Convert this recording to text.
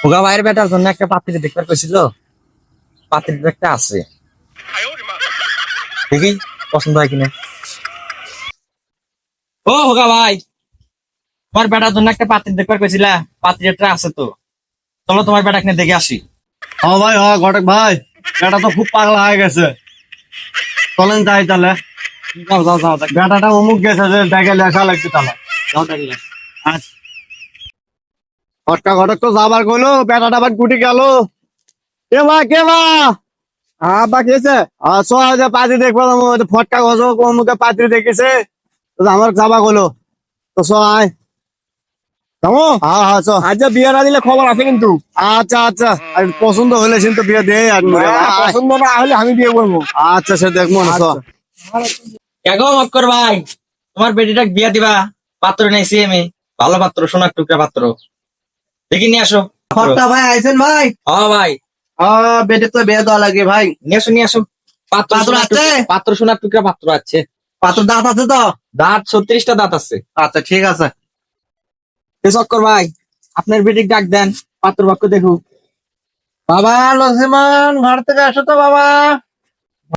ওগা ভাইয়ের বেটার জন্য একটা পাত্রী দেখবার কইছিল, পাত্রী তো একটা আছে, দেখি পছন্দ হয় কিনা। ও হোগা ভাই, তোমার বেটার জন্য একটা পাত্রী দেখবার কইছিলা, পাত্রী একটা আছে তো, চলো তোমার বেটা কিনে দেখে আসি। হ্যাঁ ভাই, হ্যাঁ ঘটক ভাই, বেটা তো খুব পাগলা হয়ে গেছে। চলেন যাই তাহলে। যাও যাও যাও যাও। বেটাটা অমুক গেছে যে দেখে লেখা লাগবে তাহলে। যাও দেখলে। আচ্ছা। ঘটকা ঘটক তো যাবার কইলো, বেটাটা আবার গুটি গেল। কে বা কে বা? আব্বা কি হয়েছে? যে পাতি দেখবো, ফটকা গজো অমুকে পাতি দেখেছে, তো আমার যাবা কইলো। তো আয়। যাবো। হ্যাঁ হ্যাঁ চ। আচ্ছা বিয়ে না দিলে খবর আছে কিন্তু। আচ্ছা আচ্ছা, আর পছন্দ হলে কিন্তু বিয়ে দিয়ে আর মরে। আয়। পছন্দ না হলে আমি বিয়ে করবো। আচ্ছা সে দেখবো না চ। কেগো মক্কর ভাই, তোমার বেটিটা বিয়া দিবা, পাত্র নাইছি আমি, ভালো পাত্র, সোনার টুকরা পাত্র, দেখি নিয়ে আসো। ফটকা ভাই আইছেন ভাই? হ্যাঁ ভাই, বেটে তো বিয়ে দেওয়া লাগে ভাই। নিয়ে আসো নিয়ে আসো। পাত্র পাত্র সোনার আছে? পাত্র সোনার টুকরা পাত্র আছে। পাত্র দাঁত আছে তো? দাঁত 36টা দাঁত আছে। আচ্ছা ঠিক আছে। চক্কর ভাই, আপনার বেটিক ডাক দেন, পাত্র বাক্য দেখুক। বাবা লক্ষ্মীমান, ঘর থেকে আসো তো বাবা।